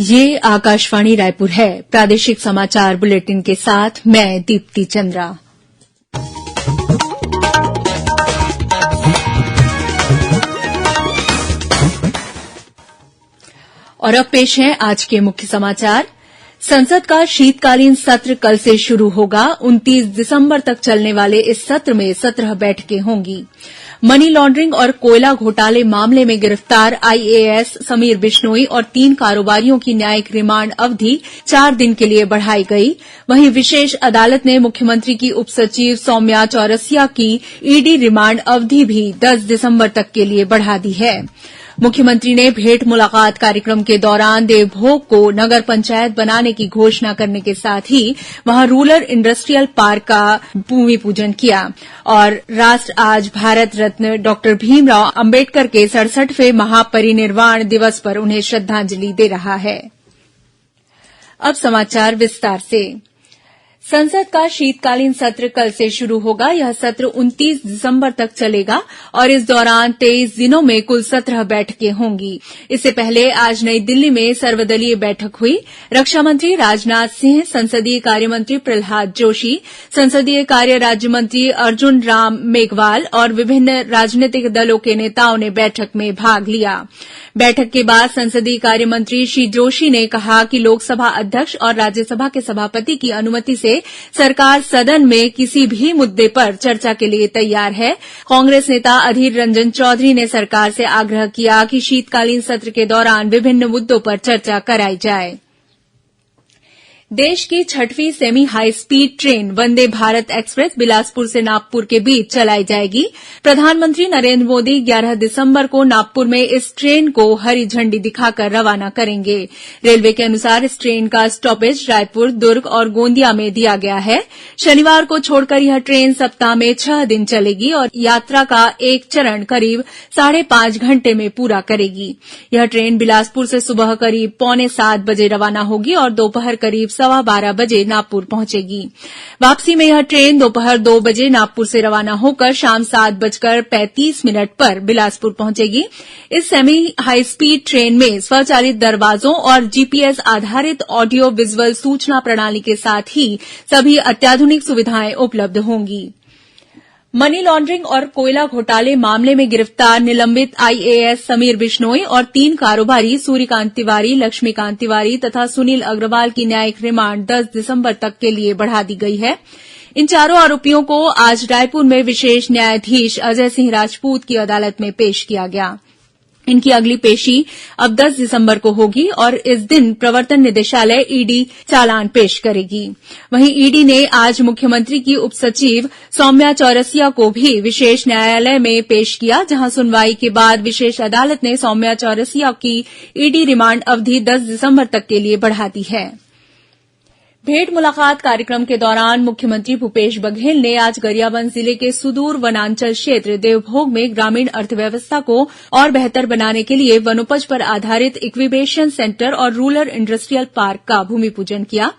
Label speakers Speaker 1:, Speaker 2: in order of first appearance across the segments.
Speaker 1: ये आकाशवाणी रायपुर है। प्रादेशिक समाचार बुलेटिन के साथ मैं दीप्ति चंद्रा। और अब पेश है आज के मुख्य समाचार। संसद का शीतकालीन सत्र कल से शुरू होगा। 29 दिसंबर तक चलने वाले इस सत्र में 17 बैठकें होंगी। मनी लॉन्ड्रिंग और कोयला घोटाले मामले में गिरफ्तार आईएएस समीर बिश्नोई और 3 कारोबारियों की न्यायिक रिमांड अवधि 4 दिन के लिए बढ़ाई गई। वहीं विशेष अदालत ने मुख्यमंत्री की उपसचिव सौम्या चौरसिया की ईडी रिमांड अवधि भी 10 दिसंबर तक के लिए बढ़ा दी है। मुख्यमंत्री ने भेंट मुलाकात कार्यक्रम के दौरान देवभोग को नगर पंचायत बनाने की घोषणा करने के साथ ही वहां रूरल इंडस्ट्रियल पार्क का भूमि पूजन किया। और राष्ट्र आज भारत रत्न डॉ भीमराव अंबेडकर के 67वें महापरिनिर्वाण दिवस पर उन्हें श्रद्धांजलि दे रहा है। अब समाचार विस्तार से। संसद का शीतकालीन सत्र कल से शुरू होगा। यह सत्र 29 दिसंबर तक चलेगा और इस दौरान 23 दिनों में कुल 17 बैठकें होंगी। इससे पहले आज नई दिल्ली में सर्वदलीय बैठक हुई। रक्षा मंत्री राजनाथ सिंह, संसदीय कार्य मंत्री प्रहलाद जोशी, संसदीय कार्य राज्य मंत्री अर्जुन राम मेघवाल और विभिन्न राजनीतिक दलों के नेताओं ने बैठक में भाग लिया। बैठक के बाद संसदीय कार्य मंत्री श्री जोशी ने कहा कि लोकसभा अध्यक्ष और राज्यसभा के सभापति की अनुमति से सरकार सदन में किसी भी मुद्दे पर चर्चा के लिए तैयार है। कांग्रेस नेता अधीर रंजन चौधरी ने सरकार से आग्रह किया कि शीतकालीन सत्र के दौरान विभिन्न मुद्दों पर चर्चा कराई जाए। देश की 6वीं semi high speed train Vande Bharat express Bilaspur से नागपुर के बीच चलाई जाएगी। प्रधानमंत्री नरेंद्र मोदी 11 दिसंबर को नागपुर में इस ट्रेन को हरी झंडी दिखाकर रवाना करेंगे। रेलवे के अनुसार इस ट्रेन का स्टॉपेज रायपुर, दुर्ग और गोंदिया में दिया गया है। शनिवार को छोड़कर यह ट्रेन सप्ताह में 6 दिन चलेगी और यात्रा का एक चरण करीब 5.5 घंटे में पूरा करेगी। यह ट्रेन बिलासपुर से सुबह करीब 6:45 बजे रवाना होगी और दोपहर करीब 12:15 बजे नागपुर पहुंचेगी। वापसी में यह ट्रेन दोपहर 2 बजे नागपुर से रवाना होकर शाम 7:35 पर बिलासपुर पहुंचेगी। इस सेमी हाई स्पीड ट्रेन में स्वचालित दरवाजों और जीपीएस आधारित ऑडियो विजुअल सूचना प्रणाली के साथ ही सभी अत्याधुनिक सुविधाएं उपलब्ध होंगी। मनी लॉन्ड्रिंग और कोयला घोटाले मामले में गिरफ्तार निलंबित आईएएस समीर बिश्नोई और 3 कारोबारी सूर्यकांत तिवारी, लक्ष्मीकांत तिवारी तथा सुनील अग्रवाल की न्यायिक रिमांड 10 दिसंबर तक के लिए बढ़ा दी गई है। इन चारों आरोपियों को आज रायपुर में विशेष न्यायाधीश अजय सिंह राजपूत की अदालत में पेश किया गया। इनकी अगली पेशी अब 10 दिसंबर को होगी और इस दिन प्रवर्तन निदेशालय ईडी चालान पेश करेगी। वहीं ईडी ने आज मुख्यमंत्री की उपसचिव सौम्या चौरसिया को भी विशेष न्यायालय में पेश किया, जहां सुनवाई के बाद विशेष अदालत ने सौम्या चौरसिया की ईडी रिमांड अवधि 10 दिसंबर तक के लिए बढ़ा दी है। भेंट मुलाकात कार्यक्रम के दौरान मुख्यमंत्री भूपेश बघेल ने आज गरियाबंद जिले के सुदूर वनांचल क्षेत्र देवभोग में ग्रामीण अर्थव्यवस्था को और बेहतर बनाने के लिए वनोपज पर आधारित इक्विबेशन सेंटर और रूरल इंडस्ट्रियल पार्क का भूमि पूजन किया।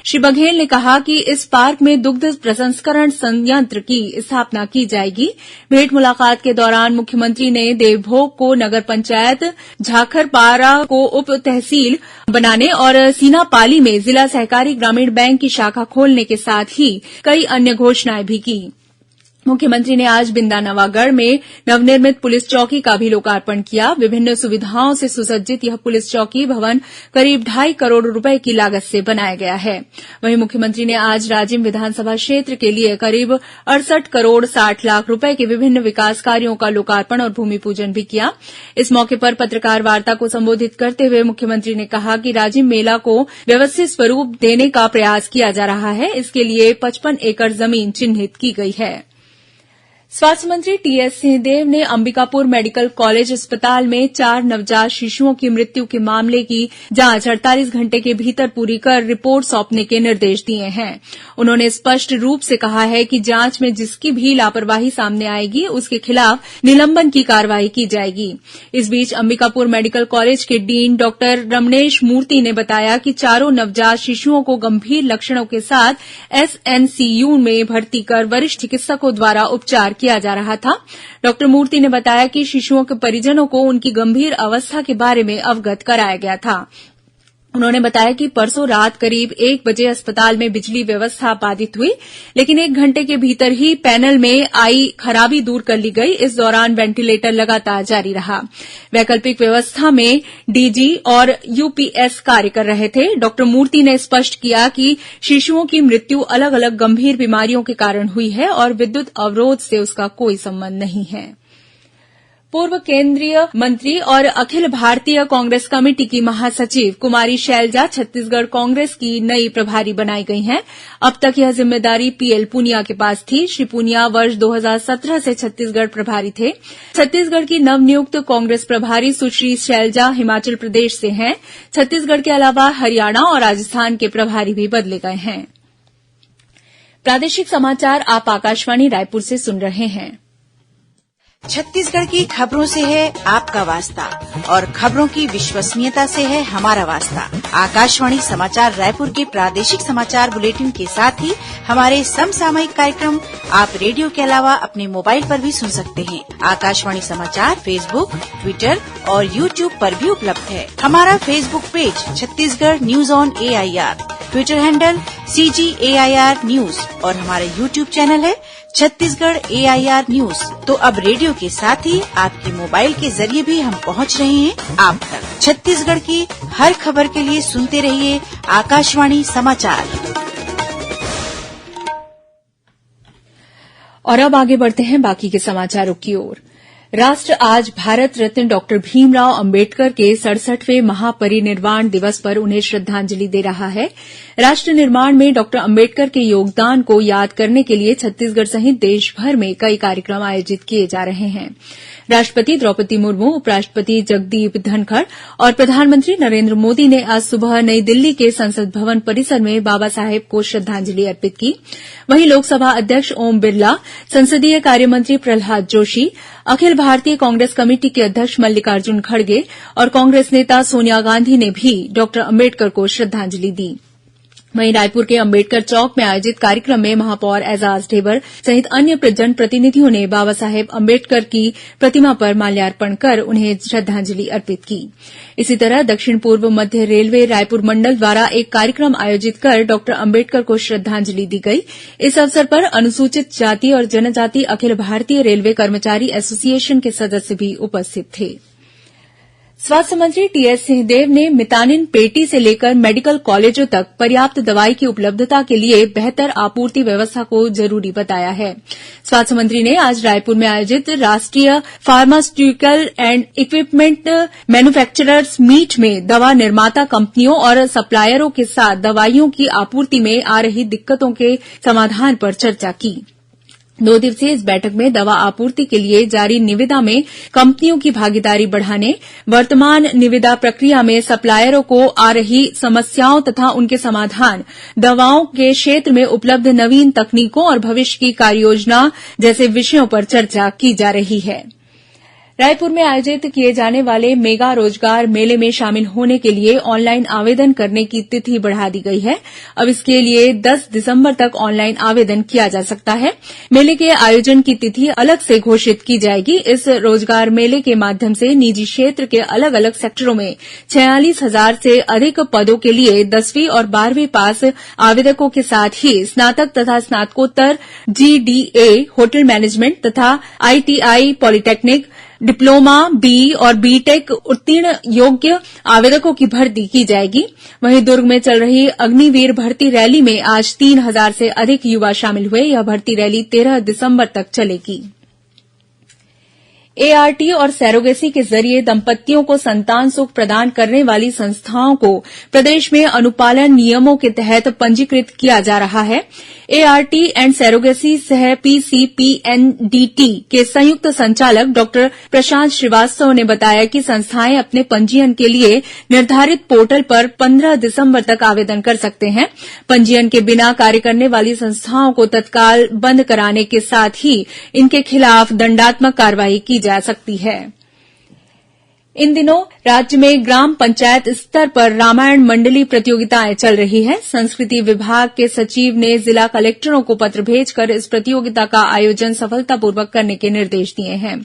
Speaker 1: श्री बघेल ने कहा कि इस पार्क में दुग्ध प्रसंस्करण संयंत्र की स्थापना की जाएगी। भेंट मुलाकात के दौरान मुख्यमंत्री ने देवभोग को नगर पंचायत, झाखरपारा को उप तहसील बनाने और सीनापाली में जिला सहकारी ग्रामीण बैंक की शाखा खोलने के साथ ही कई अन्य घोषणाएं भी की। मुख्यमंत्री ने आज बिंदानवागढ़ में नवनिर्मित पुलिस चौकी का भी लोकार्पण किया। विभिन्न सुविधाओं से सुसज्जित यह पुलिस चौकी भवन करीब 2.5 करोड़ रुपए की लागत से बनाया गया है। वहीं मुख्यमंत्री ने आज राजिम विधानसभा क्षेत्र के लिए करीब 68 करोड़ 60 लाख रुपए के विभिन्न विकास कार्यों का लोकार्पण और भूमि पूजन भी किया। इस मौके पर पत्रकार वार्ता को संबोधित करते हुए मुख्यमंत्री ने कहा कि राजिम मेला को व्यवस्थित स्वरूप देने का प्रयास किया जा रहा है। इसके लिए 55 एकड़ जमीन चिन्हित की गई है। स्वास्थ्य मंत्री टीएस सिंहदेव ने अंबिकापुर मेडिकल कॉलेज अस्पताल में 4 नवजात शिशुओं की मृत्यु के मामले की जांच 48 घंटे के भीतर पूरी कर रिपोर्ट सौंपने के निर्देश दिए हैं। उन्होंने स्पष्ट रूप से कहा है कि जांच में जिसकी भी लापरवाही सामने आएगी उसके खिलाफ निलंबन की कार्रवाई की जाएगी। इस बीच अंबिकापुर मेडिकल कॉलेज के डीन डॉ रमनेश मूर्ति ने बताया कि चारों नवजात शिशुओं को गंभीर लक्षणों के साथ एसएनसीयू में भर्ती कर वरिष्ठ चिकित्सकों द्वारा उपचार किया जा रहा था। डॉ मूर्ति ने बताया कि शिशुओं के परिजनों को उनकी गंभीर अवस्था के बारे में अवगत कराया गया था। उन्होंने बताया कि परसों रात करीब 1 बजे अस्पताल में बिजली व्यवस्था बाधित हुई, लेकिन 1 घंटे के भीतर ही पैनल में आई खराबी दूर कर ली गई। इस दौरान वेंटिलेटर लगातार जारी रहा। वैकल्पिक व्यवस्था में डीजी और यूपीएस कार्य कर रहे थे। डॉक्टर मूर्ति ने स्पष्ट किया कि शिशुओं की मृत्यु अलग अलग गंभीर बीमारियों के कारण हुई है और विद्युत अवरोध से उसका कोई संबंध नहीं है। पूर्व केंद्रीय मंत्री और अखिल भारतीय कांग्रेस कमेटी की महासचिव कुमारी शैलजा छत्तीसगढ़ कांग्रेस की नई प्रभारी बनाई गई हैं। अब तक यह जिम्मेदारी पीएल पुनिया के पास थी। श्री पुनिया वर्ष 2017 से छत्तीसगढ़ प्रभारी थे। छत्तीसगढ़ की नवनियुक्त कांग्रेस प्रभारी सुश्री शैलजा हिमाचल प्रदेश से हैं। छत्तीसगढ़ के अलावा हरियाणा और राजस्थान के प्रभारी भी बदले गए हैं। प्रादेशिक समाचार आप आकाशवाणी रायपुर से सुन रहे हैं।
Speaker 2: छत्तीसगढ़ की खबरों से है आपका वास्ता और खबरों की विश्वसनीयता से है हमारा वास्ता। आकाशवाणी समाचार रायपुर के प्रादेशिक समाचार बुलेटिन के साथ ही हमारे समसामयिक कार्यक्रम आप रेडियो के अलावा अपने मोबाइल पर भी सुन सकते हैं। आकाशवाणी समाचार फेसबुक, ट्विटर और यूट्यूब पर भी उपलब्ध है। हमारा Facebook page Chhattisgarh news on AIR, Twitter handle CGAIR news और हमारा यूट्यूब चैनल है छत्तीसगढ़ AIR न्यूज। तो अब रेडियो के साथ ही आपके मोबाइल के जरिए भी हम पहुंच रहे हैं आप तक। छत्तीसगढ़ की हर खबर के लिए सुनते रहिए आकाशवाणी समाचार।
Speaker 1: और अब आगे बढ़ते हैं बाकी के समाचारों की ओर। राष्ट्र आज भारत रत्न डॉक्टर भीमराव अंबेडकर के 67वें महापरिनिर्वाण दिवस पर उन्हें श्रद्धांजलि दे रहा है। राष्ट्र निर्माण में डॉक्टर अंबेडकर के योगदान को याद करने के लिए छत्तीसगढ़ सहित देश भर में कई कार्यक्रम आयोजित किए जा रहे हैं। राष्ट्रपति द्रौपदी मुर्मू, उपराष्ट्रपति जगदीप धनखड़ और प्रधानमंत्री नरेंद्र मोदी ने आज सुबह नई दिल्ली के संसद भवन परिसर में बाबा साहेब को श्रद्धांजलि अर्पित की। वहीं लोकसभा अध्यक्ष ओम बिरला, संसदीय कार्यमंत्री प्रहलाद जोशी, अखिल भारतीय कांग्रेस कमेटी के अध्यक्ष मल्लिकार्जुन खड़गे और कांग्रेस नेता सोनिया गांधी ने भी डॉक्टर अंबेडकर को श्रद्धांजलि दी। वहीं रायपुर के अंबेडकर चौक में आयोजित कार्यक्रम में महापौर एजाज ढेबर सहित अन्य जनप्रतिनिधियों ने बाबा साहेब अंबेडकर की प्रतिमा पर माल्यार्पण कर उन्हें श्रद्धांजलि अर्पित की। इसी तरह दक्षिण पूर्व मध्य रेलवे रायपुर मंडल द्वारा एक कार्यक्रम आयोजित कर डॉक्टर अंबेडकर को श्रद्धांजलि दी गई। इस अवसर पर अनुसूचित जाति और जनजाति अखिल भारतीय रेलवे कर्मचारी एसोसिएशन के सदस्य भी उपस्थित थे। स्वास्थ्य मंत्री टीएस सिंहदेव ने मितानिन पेटी से लेकर मेडिकल कॉलेजों तक पर्याप्त दवाई की उपलब्धता के लिए बेहतर आपूर्ति व्यवस्था को जरूरी बताया है। स्वास्थ्य मंत्री ने आज रायपुर में आयोजित राष्ट्रीय pharmaceutical and equipment manufacturers meet में दवा निर्माता कंपनियों और सप्लायरों के साथ दवाइयों की आपूर्ति में आ रही दिक्कतों के समाधान पर चर्चा की। 2 दिवसीय इस बैठक में दवा आपूर्ति के लिए जारी निविदा में कंपनियों की भागीदारी बढ़ाने, वर्तमान निविदा प्रक्रिया में सप्लायरों को आ रही समस्याओं तथा उनके समाधान, दवाओं के क्षेत्र में उपलब्ध नवीन तकनीकों और भविष्य की कार्ययोजना जैसे विषयों पर चर्चा की जा रही है। रायपुर में आयोजित किए जाने वाले मेगा रोजगार मेले में शामिल होने के लिए ऑनलाइन आवेदन करने की तिथि बढ़ा दी गई है। अब इसके लिए 10 दिसंबर तक ऑनलाइन आवेदन किया जा सकता है। मेले के आयोजन की तिथि अलग से घोषित की जाएगी। इस रोजगार मेले के माध्यम से निजी क्षेत्र के अलग अलग सेक्टरों में 46,000 से अधिक पदों के लिए 10वीं और 12वीं पास आवेदकों के साथ ही स्नातक तथा स्नातकोत्तर, GDA, होटल मैनेजमेंट तथा ITI, पॉलिटेक्निक, डिप्लोमा, BE और BTEC उत्तीर्ण योग्य आवेदकों की भर्ती की जाएगी। वहीं दुर्ग में चल रही अग्निवीर भर्ती रैली में आज 3,000 से अधिक युवा शामिल हुए। यह भर्ती रैली 13 दिसंबर तक चलेगी। ART और सैरोगेसी के जरिए दंपत्तियों को संतान सुख प्रदान करने वाली संस्थाओं को प्रदेश में अनुपालन नियमों के तहत पंजीकृत किया जा रहा है। ART एंड सैरोगेसी सह PCPNDT के संयुक्त संचालक डॉक्टर प्रशांत श्रीवास्तव ने बताया कि संस्थाएं अपने पंजीयन के लिए निर्धारित पोर्टल पर 15 दिसंबर तक आवेदन कर सकते हैं। पंजीयन के बिना कार्य करने वाली संस्थाओं को तत्काल बंद कराने के साथ ही इनके खिलाफ दंडात्मक कार्रवाई की जा सकती है। इन दिनों राज्य में ग्राम पंचायत स्तर पर रामायण मंडली प्रतियोगिताएं चल रही है। संस्कृति विभाग के सचिव ने जिला कलेक्टरों को पत्र भेजकर इस प्रतियोगिता का आयोजन सफलतापूर्वक करने के निर्देश दिए हैं।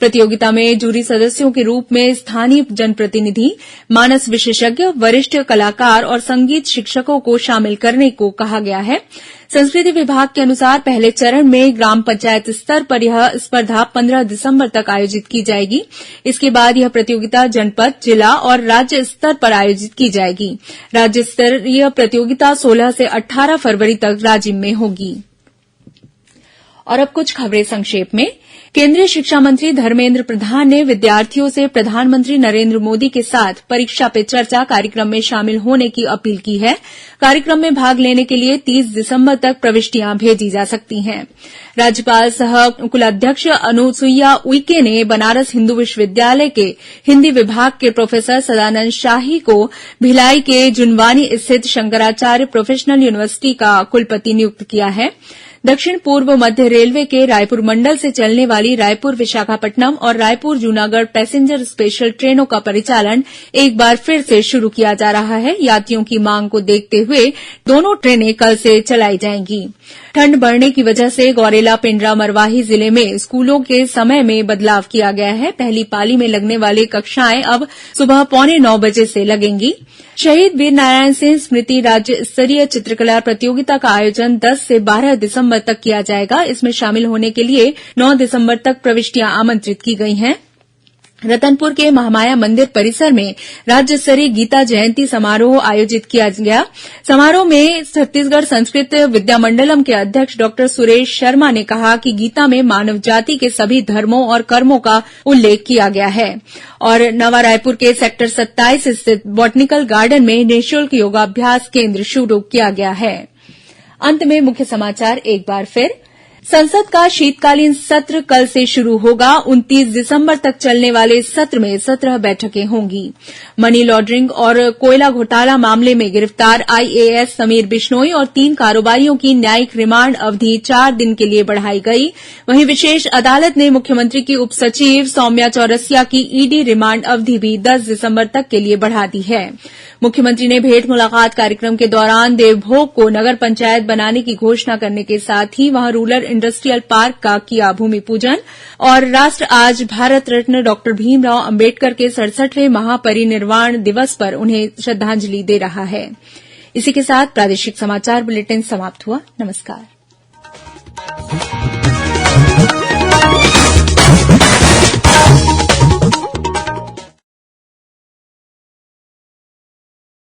Speaker 1: प्रतियोगिता में जूरी सदस्यों के रूप में स्थानीय जनप्रतिनिधि, मानस विशेषज्ञ, वरिष्ठ कलाकार और संगीत शिक्षकों को शामिल करने को कहा गया है। संस्कृति विभाग के अनुसार पहले चरण में ग्राम पंचायत स्तर पर यह स्पर्धा 15 दिसंबर तक आयोजित की जाएगी। इसके बाद यह प्रतियोगिता जनपद, जिला और राज्य स्तर पर आयोजित की जाएगी। राज्य स्तरीय प्रतियोगिता 16 से 18 फरवरी तक राजिम में होगी। और अब कुछ खबरें संक्षेप में। केंद्रीय शिक्षा मंत्री धर्मेंद्र प्रधान ने विद्यार्थियों से प्रधानमंत्री नरेंद्र मोदी के साथ परीक्षा पे चर्चा कार्यक्रम में शामिल होने की अपील की है। कार्यक्रम में भाग लेने के लिए 30 दिसंबर तक प्रविष्टियां भेजी जा सकती हैं। राज्यपाल सह कुलाध्यक्ष अनुसुईया उइके ने बनारस हिन्दू विश्वविद्यालय के हिन्दी विभाग के प्रोफेसर सदानंद शाही को भिलाई के जुनवानी स्थित शंकराचार्य प्रोफेशनल यूनिवर्सिटी का कुलपति नियुक्त किया है। दक्षिण पूर्व मध्य रेलवे के रायपुर मंडल से चलने वाली रायपुर विशाखापट्टनम और रायपुर जूनागढ़ पैसेंजर स्पेशल ट्रेनों का परिचालन एक बार फिर से शुरू किया जा रहा है। यात्रियों की मांग को देखते हुए दोनों ट्रेनें कल से चलाई जाएंगी। ठंड बढ़ने की वजह से गौरेला, पेंड्रा, मरवाही जिले में स्कूलों के समय में बदलाव किया गया है। पहली पाली में लगने वाली कक्षाएं अब सुबह 8:45 बजे से लगेंगी। शहीद वीरनारायण सिंह स्मृति राज्य स्तरीय चित्रकला प्रतियोगिता का आयोजन 10 से 12 दिसंबर तक किया जाएगा। इसमें शामिल होने के लिए 9 दिसंबर तक प्रविष्टियां आमंत्रित की गई हैं। रतनपुर के महामाया मंदिर परिसर में राज्य स्तरीय गीता जयंती समारोह आयोजित किया गया। समारोह में छत्तीसगढ़ संस्कृत विद्यामंडलम के अध्यक्ष डॉ सुरेश शर्मा ने कहा कि गीता में मानव जाति के सभी धर्मों और कर्मों का उल्लेख किया गया है। और नवा रायपुर के सेक्टर 27 स्थित बॉटनिकल गार्डन में निःशुल्क योगाभ्यास केंद्र शुरू किया गया है। अंत में मुख्य समाचार एक बार फिर। संसद का शीतकालीन सत्र कल से शुरू होगा। 29 दिसंबर तक चलने वाले इस सत्र में 17 बैठकें होंगी। मनी लॉन्ड्रिंग और कोयला घोटाला मामले में गिरफ्तार आईएएस समीर बिश्नोई और 3 कारोबारियों की न्यायिक रिमांड अवधि 4 दिन के लिए बढ़ाई गई। वहीं विशेष अदालत ने मुख्यमंत्री की उप सचिव सौम्या चौरसिया की ईडी रिमांड अवधि भी 10 दिसंबर तक के लिए बढ़ा दी है। मुख्यमंत्री ने भेंट मुलाकात कार्यक्रम के दौरान देवभोग को नगर पंचायत बनाने की घोषणा करने के साथ ही वहां रूरल इंडस्ट्रियल पार्क का किया भूमि पूजन। और राष्ट्र आज भारत रत्न डॉ भीमराव अंबेडकर के 67वें महापरिनिर्वाण दिवस पर उन्हें श्रद्धांजलि दे रहा है। इसी के साथ प्रादेशिक समाचार बुलेटिन समाप्त हुआ। नमस्कार।